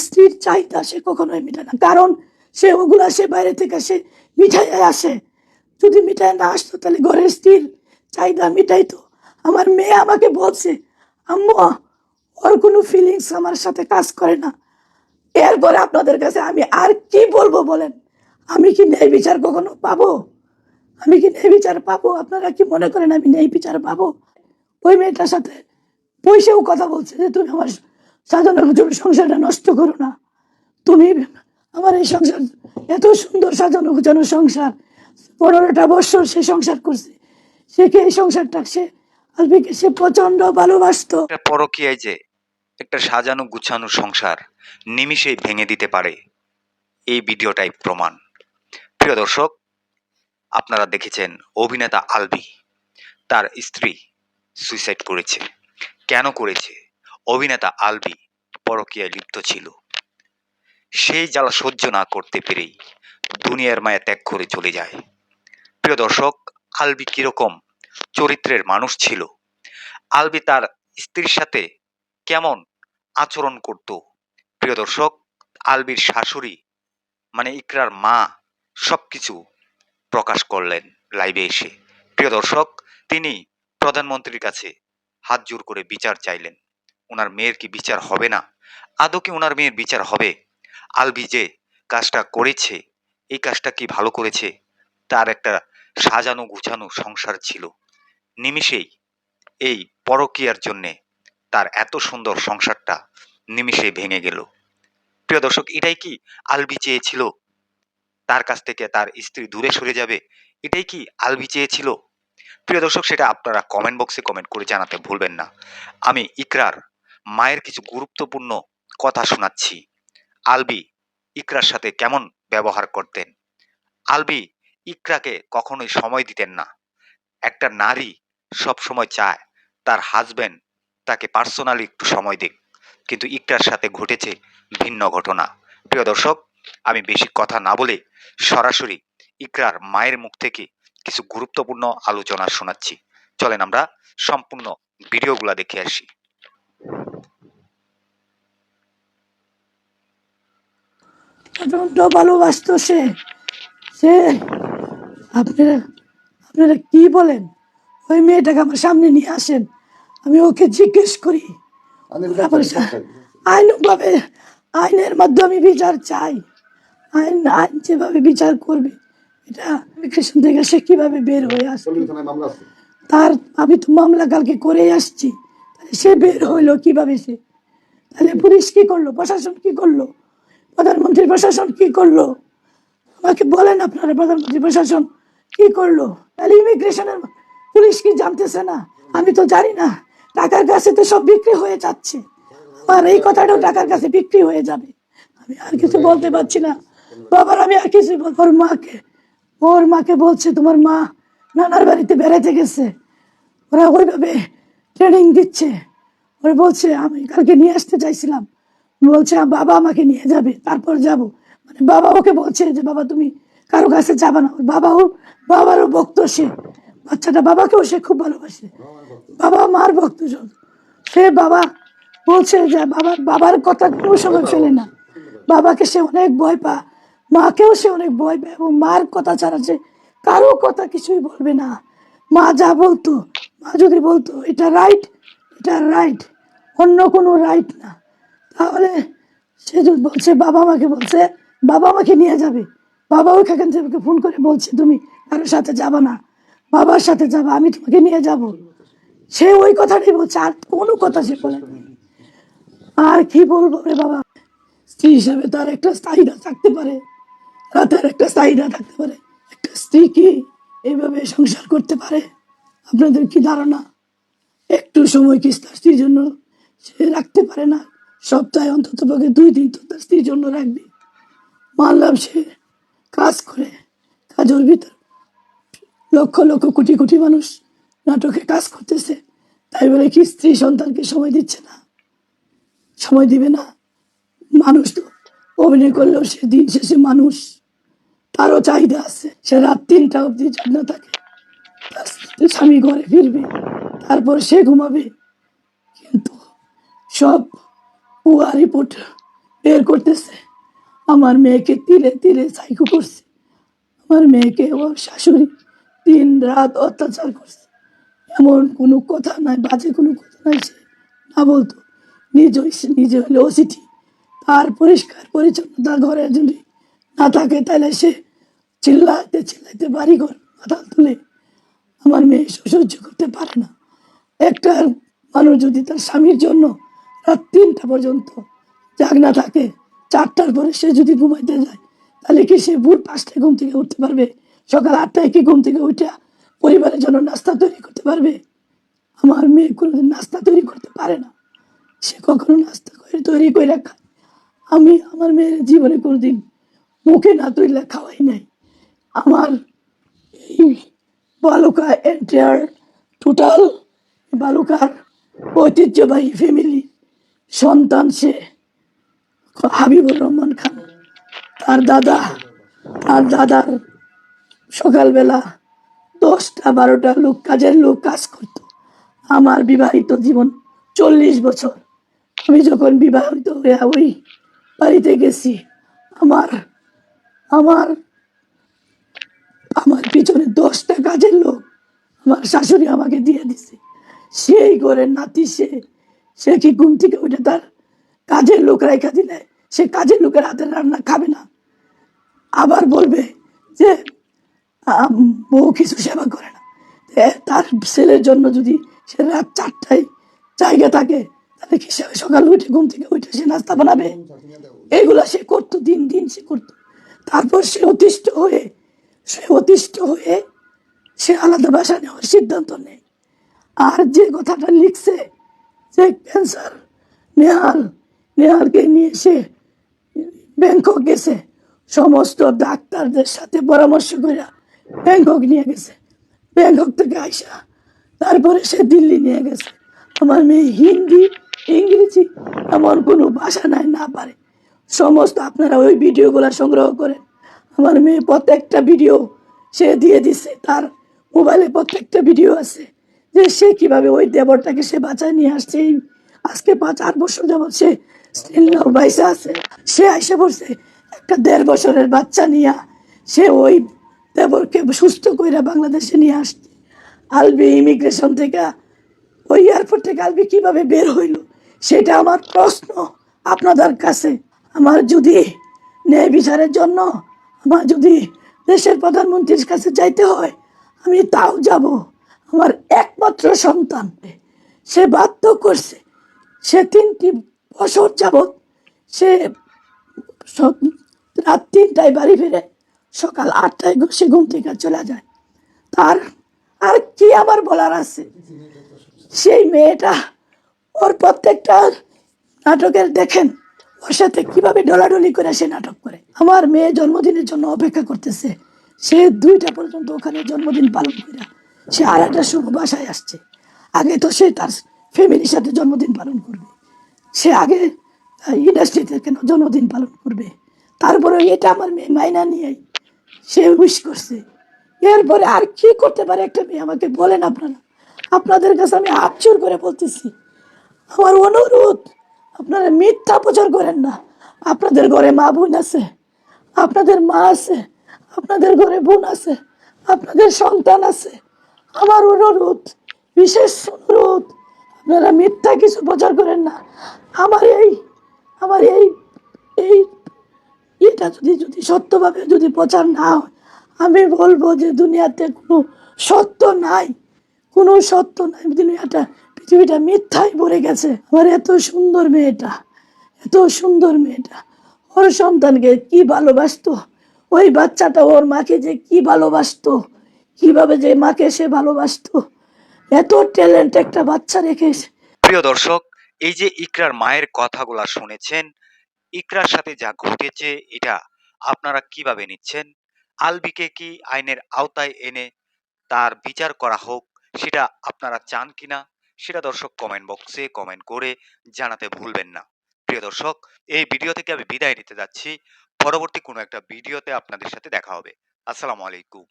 স্ত্রীর চাহিদা সে কখনোই মিটায় না, কারণ সে ওগুলা সে বাইরে থেকে সে মিঠাই আসে। যদি মিঠাই না আসতো তাহলে ঘরের স্ত্রীর চাহিদা মিটাইতো। আমার মেয়ে আমাকে বলছে, আম্মু ওর কোনো ফিলিংস আমার সাথে কাজ করে না। এরপরে আপনাদের কাছে আমি আর কি বলবো বলেন? আমি কি ন্যায় বিচার কখনো পাবো? আমি কি ন্যায় বিচার পাবো? আপনারা কি মনে করেন আমি ন্যায় বিচার পাবো? ওই মেয়েটার সাথে পয়সাও কথা বলছে যে তুমি আমার সাজানো গুছানো সংসারটা নষ্ট করো না। তুমি আমার এই সংসার, এত সুন্দর সাজানো গুছানো সংসার, 15টা বছর সে সংসার করছে, সে কি এই সংসারটা সে আলবিকে সে প্রচন্ড ভালোবাসতো। পরকীয়ায় যে একটা সাজানো গুছানো সংসার নিমিষেই ভেঙে দিতে পারে, এই ভিডিওটাই প্রমাণ। প্রিয় দর্শক, আপনারা দেখেছেন অভিনেতা আলবি তার স্ত্রী সুইসাইড করেছে। কেন করেছে? অভিনেতা আলবি পরকীয়ায় লিপ্ত ছিল। সেই জ্বালা সহ্য না করতে পেরেই দুনিয়ার মায়া ত্যাগ করে চলে যায়। প্রিয় দর্শক, আলবি কিরকম চরিত্রের মানুষ ছিল, আলবি তার স্ত্রীর সাথে কেমন আচরণ করত, প্রিয় দর্শক, আলবির শাশুড়ি মানে ইকরার মা সবকিছু প্রকাশ করলেন লাইভে এসে। প্রিয় দর্শক, তিনি প্রধানমন্ত্রীর কাছে হাত জোর করে বিচার চাইলেন। ওনার মেয়ের কি বিচার হবে না? আদৌ কি ওনার মেয়ের বিচার হবে? আলবি যে কাজটা করেছে, এই কাজটা কি ভালো করেছে? তার একটা সাজানো গুছানো সংসার ছিল, নিমিষেই এই পরকীয়ার জন্যে তার এত সুন্দর সংসারটা নিমিষেই ভেঙে গেল। প্রিয় দর্শক, এটাই কি আলবি চেয়েছিল? তার কাছ থেকে তার স্ত্রী দূরে সরে যাবে, এটাই কি আলবি চেয়েছিল? প্রিয় দর্শক, সেটা আপনারা কমেন্ট বক্সে কমেন্ট করে জানাতে ভুলবেন না। আমি ইকরার মায়ের কিছু গুরুত্বপূর্ণ কথা শোনাচ্ছি। আলবি ইকরার সাথে কেমন ব্যবহার করতেন। আলবি ইকরাকে কখনোই সময় দিতেন না। একটা নারী সব সময় চায় তার হাজবেন্ড তাকে পার্সোনালি একটু সময় দিক, কিন্তু ইকরার সাথে ঘটেছে ভিন্ন ঘটনা। প্রিয় দর্শক, আমি বেশি কথা না বলে সরাসরি ইকরার মায়ের মুখ থেকে কিছু গুরুত্বপূর্ণ আলোচনা শোনাচ্ছি। চলেন আমরা সম্পূর্ণ ভিডিওগুলা দেখে আসি। প্রচন্ড ভালোবাসতো সে। সে আপনারা আপনারা কি বলেন? ওই মেয়েটাকে আমার সামনে নিয়ে আসেন, আমি ওকে জিজ্ঞেস করি। আইনভাবে আইনের মাধ্যমে বিচার চাই। আইন আইন যেভাবে বিচার করবে, এটা ইমিগ্রেশন থেকে সে কিভাবে বের হয়ে আসবে? তার আমি তো মামলা কালকে করে আসছি, সে বের হইলো কিভাবে? সে তাহলে পুলিশ কি করলো? প্রশাসন কি করলো? প্রধানমন্ত্রী প্রশাসন কি করলো? আমাকে বলেন আপনারা, প্রধানমন্ত্রী প্রশাসন কি করলো? তাহলে ইমিগ্রেশনের পুলিশ কি জানতেছে না? আমি তো জানি না। টাকার কাছে তো সব বিক্রি হয়ে যাচ্ছে, আর এই কথাটাও টাকার কাছে বিক্রি হয়ে যাবে। আমি আর কিছু বলতে পারছি না বাবার, আমি আর কিছু বলবো। ওর মাকে বলছে তোমার মা নানার বাড়িতে বেড়াতে গেছে, ওরা ওইভাবে ট্রেনিং দিচ্ছে। ওরা বলছে আমি কালকে নিয়ে আসতে চাইছিলাম, বলছে বাবা আমাকে নিয়ে যাবে, তারপর যাব। মানে বাবা ওকে বলছে যে বাবা তুমি কারো কাছে যাবে না। বাবারও ভক্ত সে, বাচ্চাটা বাবাকেও সে খুব ভালোবাসে, বাবা মার ভক্ত। সে বাবা বলছে যে বাবার কথা কোনো সময় ফেলে না, বাবাকে সে অনেক ভয় পায়, মাকেও সে অনেক ভয় পায়, এবং মার কথা ছাড়া সে কারো কথা কিছুই বলবে না। মা যা বলতো, মা যদি বলতো এটা রাইট, এটা রাইট, অন্য কোনো রাইট না, তাহলে সে যদি বলছে বাবা আমাকে বলছে বাবা আমাকে নিয়ে যাবে, বাবা ওখান থেকে ফোন করে বলছে তুমি কারোর সাথে যাবা না, বাবার সাথে যাবা, আমি তোমাকে নিয়ে যাব, সে ওই কথাটাই বলছে, আর কোনো কথা সে বলে না। আর কি বলবো রে বাবা, স্ত্রী হিসাবে তার একটা চাহিদা থাকতে পারে, রাতের একটা চাহিদা থাকতে পারে। একটা স্ত্রী কি এইভাবে সংসার করতে পারে? আপনাদের কি ধারণা? একটু সময় কি তার স্ত্রীর জন্য সে রাখতে পারে না? সপ্তাহে অন্তত পক্ষে 2 দিন তো তার স্ত্রীর জন্য রাখবে। মানলাম সে কাজ করে, কাজের ভিতর লক্ষ লক্ষ কোটি কোটি মানুষ নাটকে কাজ করতেছে, তাই বলে কি স্ত্রী সন্তানকে সময় দিচ্ছে না? সময় দিবে না? মানুষ তো অভিনয় করলেও সে দিন শেষে মানুষ, তারও চাহিদা আছে। সে রাত 3টা অবধি জাগনা থাকে, তার স্বামী ঘরে ফিরবে, তারপর সে ঘুমাবে। কিন্তু সব পুয়া রিপোর্ট বের করতেছে। আমার মেয়েকে তিলে তিলে সাইকো করছে। আমার মেয়েকে ওর শাশুড়ি দিন রাত অত্যাচার করছে। এমন কোনো কথা নাই, বাজে কোনো কথা নাই সে না বলতো। নিজে হলে ওসিটি, তার পরিষ্কার পরিচ্ছন্নতা ঘরে যদি না থাকে তাহলে সে চিল্লাইতে চিল্লাইতে বাড়িঘর মাথা তুলে। আমার মেয়ে সহ্য করতে পারে না। একটা মানুষ যদি তার স্বামীর জন্য রাত 3টা পর্যন্ত জাগনা থাকে, 4টার পরে সে যদি ঘুমাইতে যায়, তাহলে কি সে ভোর 5টায় ঘুম থেকে উঠতে পারবে? সকাল 8টায় কি ঘুম থেকে উঠে পরিবারের জন্য নাস্তা তৈরি করতে পারবে? আমার মেয়ে কোনোদিন নাস্তা তৈরি করতে পারে না। সে কখনো নাস্তা করে তৈরি করে খায়। আমি আমার মেয়ের জীবনে কোনোদিন মুখে না তৈরি খাওয়াই নাই। আমার এই বালুকা এন্টায়ার টোটাল বালুকার ঐতিহ্যবাহী ফ্যামিলি সন্তান সে হাবিবুর রহমান খান। তার দাদার সকালবেলা 10টা 12টা কাজের লোক কাজ করত। আমার বিবাহিত জীবন 40 বছর। আমি যখন বিবাহিত হয়ে ওই বাড়িতে গেছি, আমার আমার আমার পিছনে 10টা কাজের লোক আমার শাশুড়ি আমাকে দিয়ে দিছে। সেই করে নাতি সে কি ঘুম থেকে উঠে তার কাজের লোক রেখা দিলে সে কাজের লোকের হাতের রান্না খাবে না? আবার বলবে যে বউ কিছু সেবা করে না। তার ছেলের জন্য যদি সে রাত 4টায় জায়গা থাকে, তাহলে কি সে সকাল উঠে ঘুম থেকে উঠে সে নাস্তা বানাবে? এগুলা সে করতো, দিন দিন সে করতো। তারপর সে অতিষ্ঠ হয়ে সে আলাদা বাসা নেওয়ার সিদ্ধান্ত নেয়। আর যে কথাটা লিখছে যে ক্যান্সার, নেহালকে নিয়ে সে ব্যাংকক গেছে, সমস্ত ডাক্তারদের সাথে পরামর্শ করে ব্যাংকক নিয়ে গেছে। ব্যাংকক থেকে আইসা তারপরে সে দিল্লি নিয়ে গেছে। আমার মেয়ে হিন্দি, ইংরেজি এমন কোনো ভাষা নাই না পারে। সমস্ত আপনারা ওই ভিডিওগুলো সংগ্রহ করেন। আমার মেয়ে প্রত্যেকটা ভিডিও সে দিয়ে দিছে, তার মোবাইলে প্রত্যেকটা ভিডিও আছে যে সে কিভাবে ওই দেবরটাকে সে বাঁচায় নিয়ে আসছে। আজকে 5-8 বছর যাবৎ সে বাইসা আছে। সে আইসা পড়ছে একটা 1.5 বছরের বাচ্চা নিয়ে। সে ওই দেবরকে সুস্থ কইরা বাংলাদেশে নিয়ে আসছে। আলবি ইমিগ্রেশন থেকে, ওই এয়ারপোর্ট থেকে আলবি কিভাবে বের হইল, সেটা আমার প্রশ্ন আপনাদের কাছে। আমার যদি ন্যায় বিচারের জন্য আমার যদি দেশের প্রধানমন্ত্রীর কাছে যাইতে হয়, আমি তাও যাব। আমার একমাত্র সন্তান, সে বাধ্য করছে। সে 3টি বছর যাবৎ সে রাত 3টায় বাড়ি ফিরে, সকাল 8টায় সে ঘুম থেকে চলে যায়। তার আর কি আমার বলার আছে? সেই মেয়েটা ওর প্রত্যেকটা নাটকের দেখেন ওর সাথে কিভাবে ডলাডলি করে সে নাটক করে। আমার মেয়ে জন্মদিনের জন্য অপেক্ষা করতেছে। সে 2টা পর্যন্ত ওখানে জন্মদিন পালন করে সে 2:30টার সময় বাসায় আসছে। আগে তো সে তার ফ্যামিলির সাথে জন্মদিন পালন করবে। সে আগে ইন্ডাস্ট্রিতে কেন জন্মদিন পালন করবে? তারপরে এটা আমার মেয়ে মাইনা নিয়ে সে উইশ করছে। এরপরে আর কি করতে পারে একটা মেয়ে আমাকে বলেন আপনারা। আপনাদের কাছে আমি হাত জোর করে বলতেছি, আমার অনুরোধ, আপনারা মিথ্যা প্রচার করেন না। আপনাদের ঘরে মা বোন আছে, আপনাদের মা আছে, আপনাদের ঘরে বোন আছে, আপনাদের সন্তান আছে। আমার অনুরোধ, বিশেষ অনুরোধ, আপনারা মিথ্যা কিছু প্রচার করেন না। আমার এই এই এটা যদি সত্যভাবে যদি প্রচার না হয়, আমি বলবো যে দুনিয়াতে কোনো সত্য নাই। পৃথিবীটা মিথ্যায় ভরে গেছে। আমার এত সুন্দর মেয়েটা ওর সন্তানকে কি ভালোবাসতো, ওই বাচ্চাটা ওর মাকে যে কি ভালোবাসতো, কিভাবে যে মাকে সে ভালোবাসতো। এত ট্যালেন্ট একটা বাচ্চা রেখেছে। প্রিয় দর্শক, এই যে ইকরার মায়ের কথাগুলা শুনেছেন, ইকরার সাথে যা ঘটেছে এটা আপনারা কিভাবে নিচ্ছেন? আলবিকে কি আইনের আওতায় এনে তার বিচার করা হোক, সেটা আপনারা চান কিনা, সেটা দর্শক কমেন্ট বক্সে কমেন্ট করে জানাতে ভুলবেন না। প্রিয় দর্শক, এই ভিডিও থেকে আমি বিদায় নিতে যাচ্ছি। পরবর্তী কোনো একটা ভিডিওতে আপনাদের সাথে দেখা হবে। আসসালামু আলাইকুম।